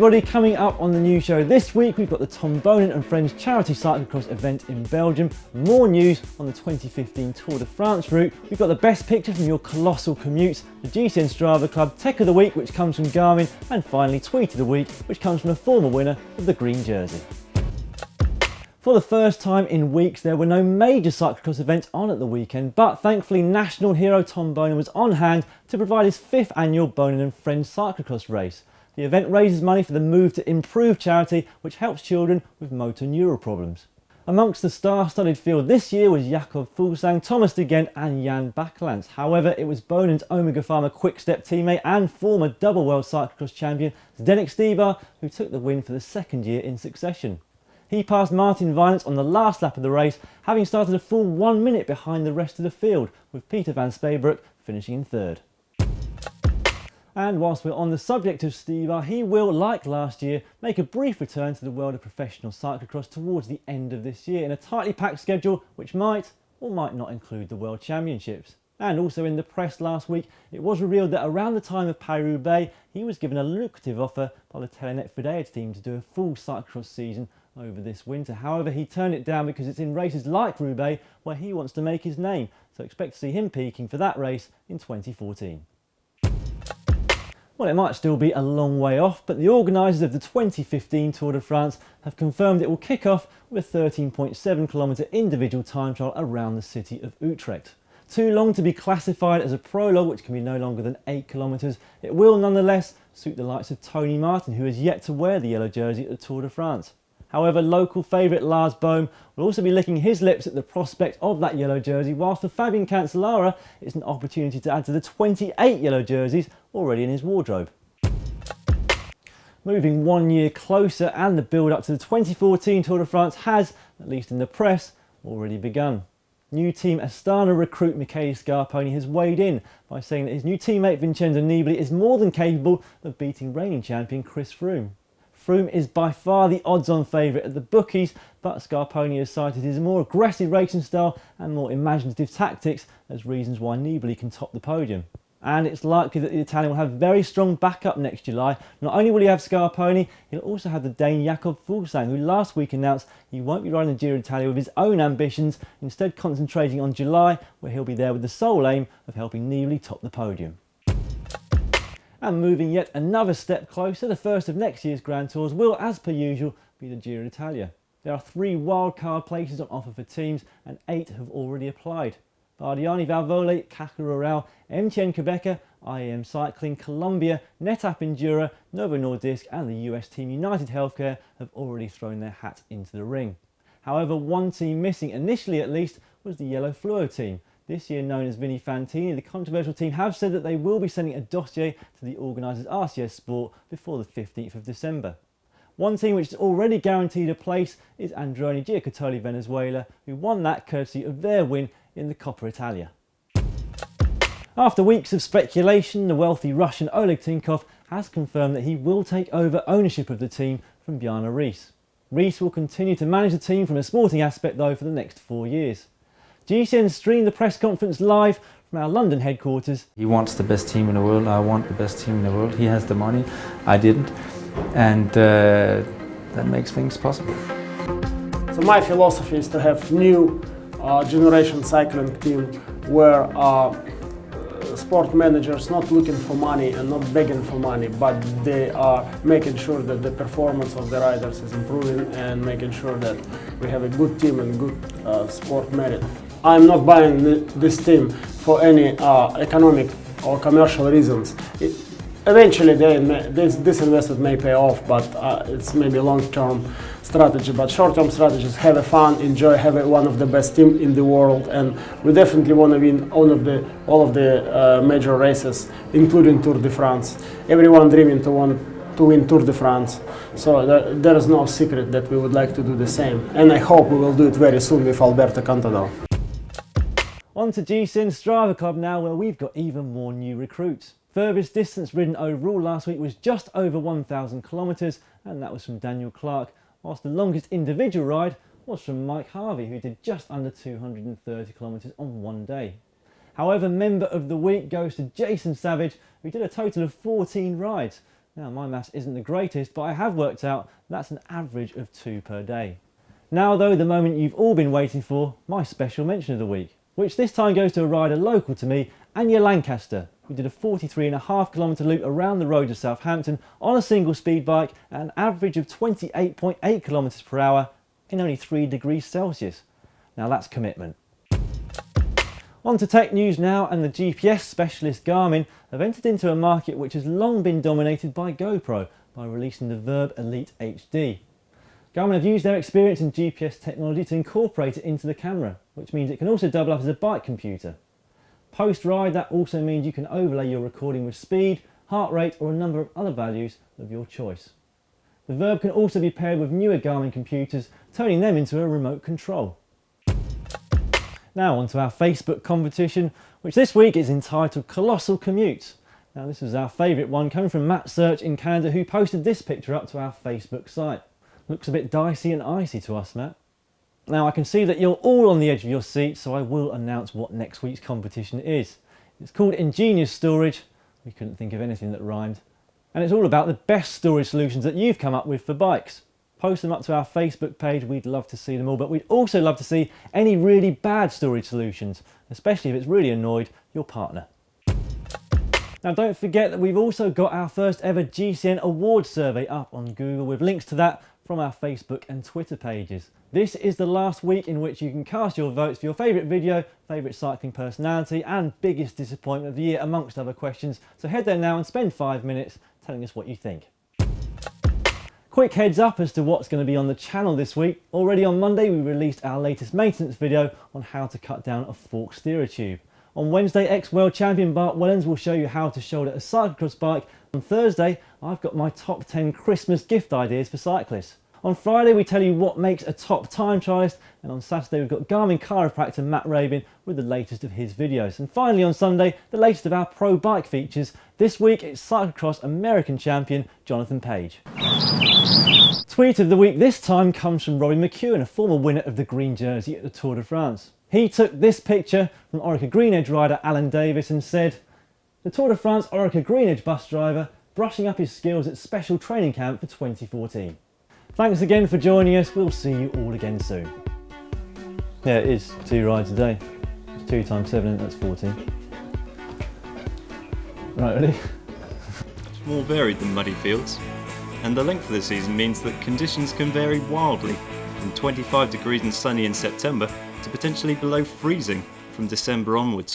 everybody, coming up on the new show this week we've got the Tom Boonen and Friends charity cyclocross event in Belgium, more news on the 2015 Tour de France route, we've got the best picture from your Colossal Commutes, the GCN Strava Club Tech of the Week which comes from Garmin, and finally Tweet of the Week which comes from a former winner of the green jersey. For the first time in weeks there were no major cyclocross events on at the weekend, but thankfully national hero Tom Boonen was on hand to provide his 5th annual Boonen and Friends cyclocross race. The event raises money for the Move to Improve charity which helps children with motor neural problems. Amongst the star-studded field this year was Jakob Fuglsang, Thomas de Gent and Jan Bakelants. However, it was Boonen's Omega Pharma Quick-Step teammate and former double world cyclocross champion Zdenek Stybar who took the win for the second year in succession. He passed Martin Vincenzo on the last lap of the race, having started a full 1 minute behind the rest of the field, with Peter van Speybroek finishing in third. And whilst we're on the subject of Stybar, he will, like last year, make a brief return to the world of professional cyclocross towards the end of this year in a tightly packed schedule which might or might not include the World Championships. And also in the press last week, it was revealed that around the time of Paris-Roubaix, he was given a lucrative offer by the Telenet Fidea team to do a full cyclocross season over this winter. However, he turned it down because it's in races like Roubaix where he wants to make his name, so expect to see him peaking for that race in 2014. Well, it might still be a long way off, but the organisers of the 2015 Tour de France have confirmed it will kick off with a 13.7 km individual time trial around the city of Utrecht. Too long to be classified as a prologue, which can be no longer than 8 km, it will nonetheless suit the likes of Tony Martin, who has yet to wear the yellow jersey at the Tour de France. However, local favourite Lars Boom will also be licking his lips at the prospect of that yellow jersey, whilst for Fabian Cancellara it's an opportunity to add to the 28 yellow jerseys already in his wardrobe. Moving 1 year closer, and the build-up to the 2014 Tour de France has, at least in the press, already begun. New team Astana recruit Michele Scarponi has weighed in by saying that his new teammate Vincenzo Nibali is more than capable of beating reigning champion Chris Froome. Froome is by far the odds-on favourite at the bookies, but Scarponi has cited his more aggressive racing style and more imaginative tactics as reasons why Nibali can top the podium. And it's likely that the Italian will have very strong backup next July. Not only will he have Scarponi, he'll also have the Dane Jakob Fuglsang, who last week announced he won't be riding the Giro d'Italia with his own ambitions, instead concentrating on July, where he'll be there with the sole aim of helping Nibali top the podium. And moving yet another step closer, the first of next year's Grand Tours will, as per usual, be the Giro d'Italia. There are 3 wildcard places on offer for teams and 8 have already applied. Bardiani Valvole, Caca, MTN Quebecer, IAM Cycling, Colombia, NetApp Endura, Novo Nordisk and the US team United Healthcare have already thrown their hat into the ring. However, one team missing, initially at least, was the yellow Fluo team. This year known as Vini Fantini, the controversial team have said that they will be sending a dossier to the organisers RCS Sport before the 15th of December. One team which is already guaranteed a place is Androni Giocattoli Venezuela, who won that courtesy of their win in the Coppa Italia. After weeks of speculation, the wealthy Russian Oleg Tinkoff has confirmed that he will take over ownership of the team from Bjarne Riis. Riis will continue to manage the team from a sporting aspect though for the next 4 years. GCN streamed the press conference live from our London headquarters. He wants the best team in the world, I want the best team in the world. He has the money, I didn't, and that makes things possible. So my philosophy is to have new generation cycling team where sport managers not looking for money and not begging for money, but they are making sure that the performance of the riders is improving and making sure that we have a good team and good sport merit. I'm not buying this team for any economic or commercial reasons. Eventually this investment may pay off, but it's maybe a long-term strategy. But short-term strategies, have a fun, enjoy, have one of the best teams in the world, and we definitely want to win all of the major races, including Tour de France. Everyone dreaming to win Tour de France, so there is no secret that we would like to do the same, and I hope we will do it very soon with Alberto Contador. On to GCN Strava Club now, where we've got even more new recruits. Furthest distance ridden overall last week was just over 1,000 kilometres, and that was from Daniel Clark, whilst the longest individual ride was from Mike Harvey, who did just under 230 kilometres on one day. However, member of the week goes to Jason Savage, who did a total of 14 rides. Now, my maths isn't the greatest, but I have worked out that's an average of 2 per day. Now though, the moment you've all been waiting for, my special mention of the week, which this time goes to a rider local to me, Anya Lancaster, who did a 43.5km loop around the roads of Southampton on a single speed bike at an average of 28.8km per hour in only 3 degrees Celsius. Now that's commitment. On to tech news now, and the GPS specialist Garmin have entered into a market which has long been dominated by GoPro by releasing the Verb Elite HD. Garmin have used their experience in GPS technology to incorporate it into the camera, which means it can also double up as a bike computer. Post-ride, that also means you can overlay your recording with speed, heart rate or a number of other values of your choice. The Verb can also be paired with newer Garmin computers, turning them into a remote control. Now on to our Facebook competition, which this week is entitled Colossal Commutes. Now this was our favourite one, coming from Matt Search in Canada, who posted this picture up to our Facebook site. Looks a bit dicey and icy to us, Matt. Now I can see that you're all on the edge of your seat, so I will announce what next week's competition is. It's called Ingenious Storage. We couldn't think of anything that rhymed. And it's all about the best storage solutions that you've come up with for bikes. Post them up to our Facebook page, we'd love to see them all, but we'd also love to see any really bad storage solutions, especially if it's really annoyed your partner. Now don't forget that we've also got our first ever GCN Award Survey up on Google, with links to that from our Facebook and Twitter pages. This is the last week in which you can cast your votes for your favourite video, favourite cycling personality and biggest disappointment of the year, amongst other questions. So head there now and spend 5 minutes telling us what you think. Quick heads up as to what's going to be on the channel this week. Already on Monday we released our latest maintenance video on how to cut down a fork steerer tube. On Wednesday, ex-world champion Bart Wellens will show you how to shoulder a cyclocross bike. On Thursday, I've got my top 10 Christmas gift ideas for cyclists. On Friday, we tell you what makes a top time trialist, and on Saturday we've got Garmin chiropractor Matt Rabin with the latest of his videos. And finally on Sunday, the latest of our pro bike features. This week it's cyclocross American champion Jonathan Page. Tweet of the week this time comes from Robbie McEwen, a former winner of the green jersey at the Tour de France. He took this picture from Orica Green Edge rider Alan Davis and said, "The Tour de France Orica Green Edge bus driver brushing up his skills at special training camp for 2014. Thanks again for joining us. We'll see you all again soon." Yeah, it is 2 rides a day. It's 2 times 7, that's 14. Right, ready? It's more varied than muddy fields, and the length of the season means that conditions can vary wildly, from 25 degrees and sunny in September to potentially below freezing from December onwards.